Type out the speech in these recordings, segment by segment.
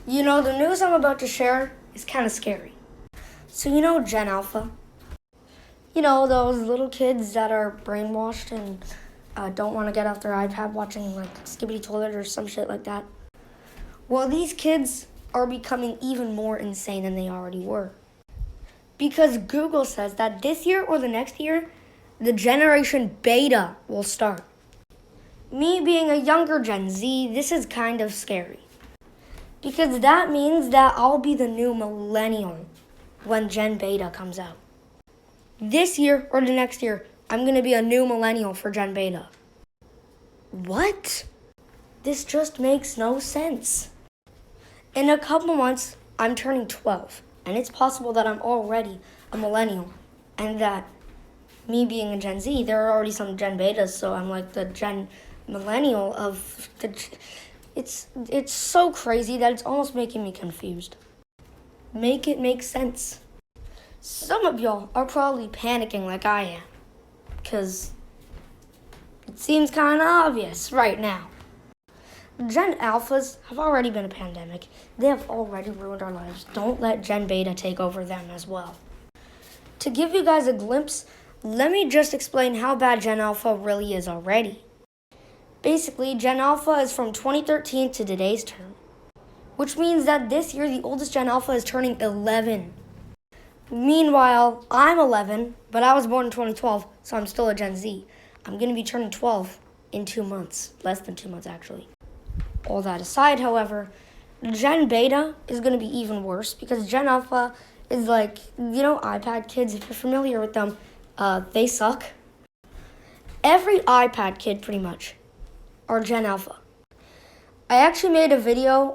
The news I'm about to share is kind of scary. So, Gen Alpha? Those little kids that are brainwashed and don't want to get off their iPad watching like Skibbity Toilet or some shit like that. Well, these kids are becoming even more insane than they already were. Because Google says that this year or the next year, the generation beta will start. Me being a younger Gen Z, this is kind of scary. Because that means that I'll be the new millennial when Gen Beta comes out. This year or the next year, I'm going to be a new millennial for Gen Beta. What? This just makes no sense. In a couple months, I'm turning 12, and it's possible that I'm already a millennial, and that me being a Gen Z, there are already some Gen Betas, so I'm like the Gen millennial of the... It's so crazy that it's almost making me confused. Make it make sense. Some of y'all are probably panicking like I am, because it seems kind of obvious right now. Gen Alphas have already been a pandemic. They have already ruined our lives. Don't let Gen Beta take over them as well. To give you guys a glimpse, let me just explain how bad Gen Alpha really is already. Basically, Gen Alpha is from 2013 to today's term, which means that this year the oldest Gen Alpha is turning 11. Meanwhile, I'm 11, but I was born in 2012, so I'm still a Gen Z. I'm going to be turning 12 in 2 months, less than 2 months actually. All that aside, however, Gen Beta is going to be even worse because Gen Alpha is like, iPad kids, if you're familiar with them, they suck. Every iPad kid, pretty much, are Gen Alpha. I actually made a video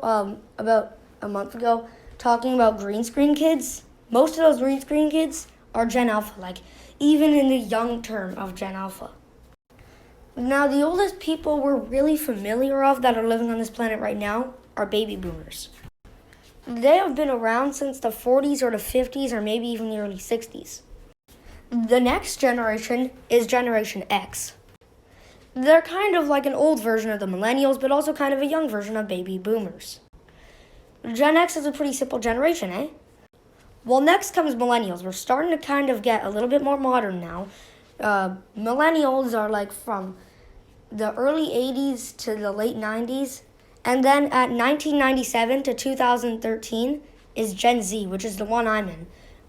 about a month ago talking about green screen kids. Most of those green screen kids are Gen Alpha, like even in the young term of Gen Alpha. Now, the oldest people we're really familiar of that are living on this planet right now are baby boomers. They have been around since the 40s or the 50s or maybe even the early 60s. The next generation is Generation X. They're kind of like an old version of the millennials, but also kind of a young version of baby boomers. Gen X is a pretty simple generation, eh? Well, next comes millennials. We're starting to kind of get a little bit more modern now. Millennials are like from the early 80s to the late 90s. And then at 1997 to 2013 is Gen Z, which is the one I'm in.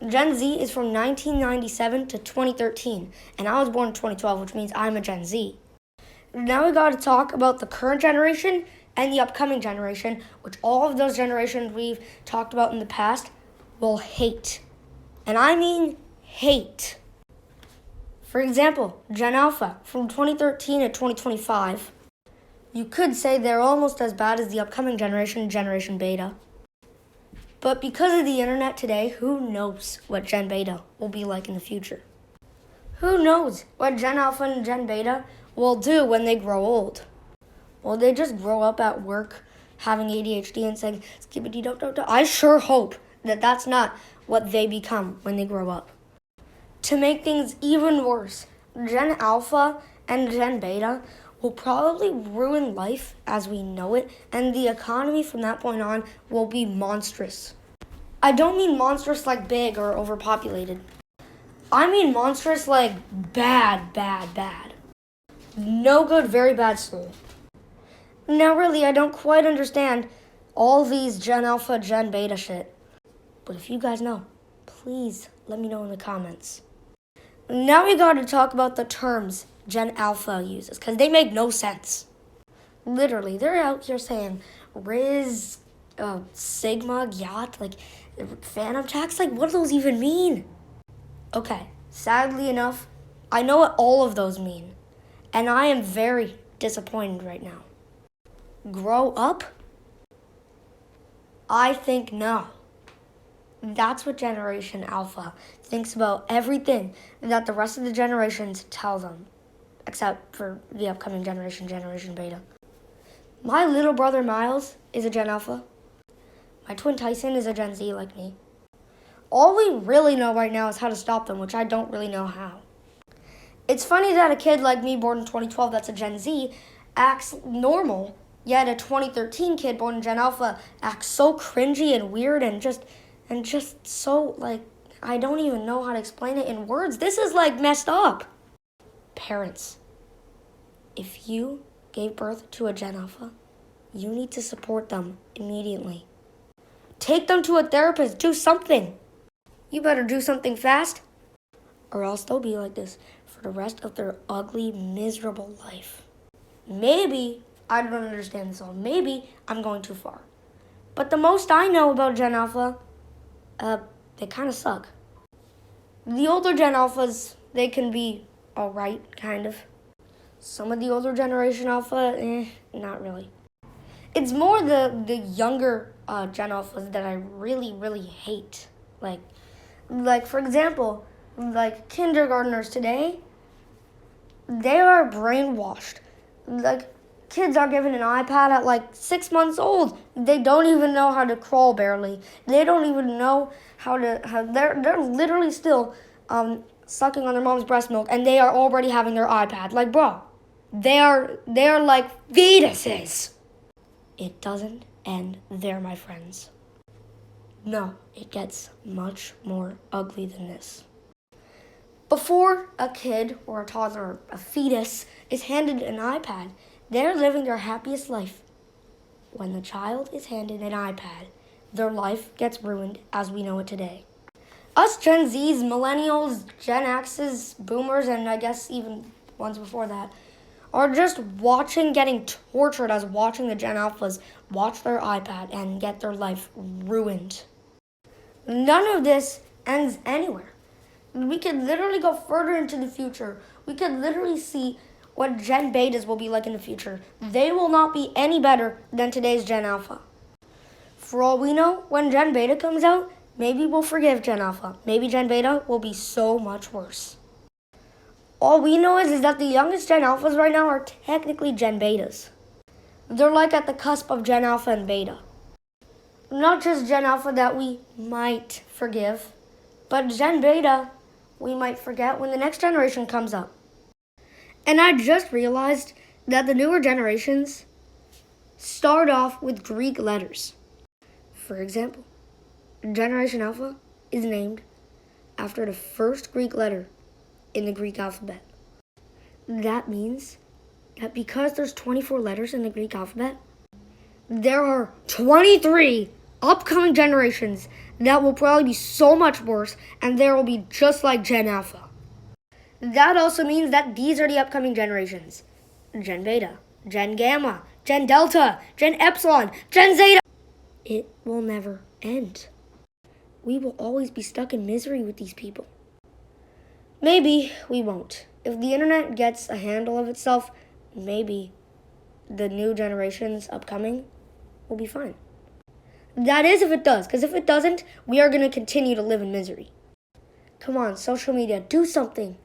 Gen Z is from 1997 to 2013. And I was born in 2012, which means I'm a Gen Z. Now we got to talk about the current generation and the upcoming generation, which all of those generations we've talked about in the past will hate. And I mean hate. For example, Gen Alpha from 2013 to 2025. You could say they're almost as bad as the upcoming generation, Generation Beta. But because of the internet today, who knows what Gen Beta will be like in the future? Who knows what Gen Alpha and Gen Beta will do when they grow old? Will they just grow up at work having ADHD and saying, skibbity dop dop dop? I sure hope that that's not what they become when they grow up. To make things even worse, Gen Alpha and Gen Beta will probably ruin life as we know it, and the economy from that point on will be monstrous. I don't mean monstrous like big or overpopulated. I mean monstrous like bad, bad, bad. No good, very bad soul. Now really, I don't quite understand all these Gen Alpha, Gen Beta shit. But if you guys know, please let me know in the comments. Now we gotta talk about the terms Gen Alpha uses, because they make no sense. Literally, they're out here saying Riz, Sigma, Yacht, like Phantom Tax, like what do those even mean? Okay, sadly enough, I know what all of those mean, and I am very disappointed right now. Grow up? I think no. That's what Generation Alpha thinks about everything that the rest of the generations tell them, except for the upcoming generation, Generation Beta. My little brother Miles is a Gen Alpha. My twin Tyson is a Gen Z like me. All we really know right now is how to stop them, which I don't really know how. It's funny that a kid like me born in 2012 that's a Gen Z acts normal Yet a 2013 kid born in Gen Alpha acts so cringy and weird and just so like I don't even know how to explain it in words. This is like messed up. Parents, if you gave birth to a Gen Alpha, you need to support them immediately. Take them to a therapist. Do something. You better do something fast, or else they'll be like this for the rest of their ugly, miserable life. Maybe I don't understand this all. Maybe I'm going too far. But the most I know about Gen Alpha, they kind of suck. The older Gen Alphas, they can be alright, kind of. Some of the older generation Alpha, not really. It's more the younger Gen Alphas that I really, really hate. Like for example, like kindergartners today, they are brainwashed. Like kids are given an iPad at like 6 months old. They don't even know how to crawl barely. They don't even know they're literally still sucking on their mom's breast milk, and they are already having their iPad. Like, bro, they are like fetuses. It doesn't end there, my friends. No, it gets much more ugly than this. Before a kid or a toddler or a fetus is handed an iPad, they're living their happiest life. When the child is handed an iPad, their life gets ruined as we know it today. Us Gen Zs, Millennials, Gen X's, Boomers, and I guess even ones before that, are just getting tortured as watching the Gen Alphas watch their iPad and get their life ruined. None of this ends anywhere. We could literally go further into the future. We could literally see what Gen Betas will be like in the future. They will not be any better than today's Gen Alpha. For all we know, when Gen Beta comes out, maybe we'll forgive Gen Alpha. Maybe Gen Beta will be so much worse. All we know is that the youngest Gen Alphas right now are technically Gen Betas. They're like at the cusp of Gen Alpha and Beta. Not just Gen Alpha that we might forgive, but Gen Beta we might forget when the next generation comes up. And I just realized that the newer generations start off with Greek letters. For example, Generation Alpha is named after the first Greek letter in the Greek alphabet. That means that because there's 24 letters in the Greek alphabet, there are 23 upcoming generations that will probably be so much worse, and there will be just like Gen Alpha. That also means that these are the upcoming generations. Gen Beta, Gen Gamma, Gen Delta, Gen Epsilon, Gen Zeta. It will never end. We will always be stuck in misery with these people. Maybe we won't. If the internet gets a handle of itself, maybe the new generations upcoming will be fine. That is if it does, because if it doesn't, we are going to continue to live in misery. Come on, social media, do something.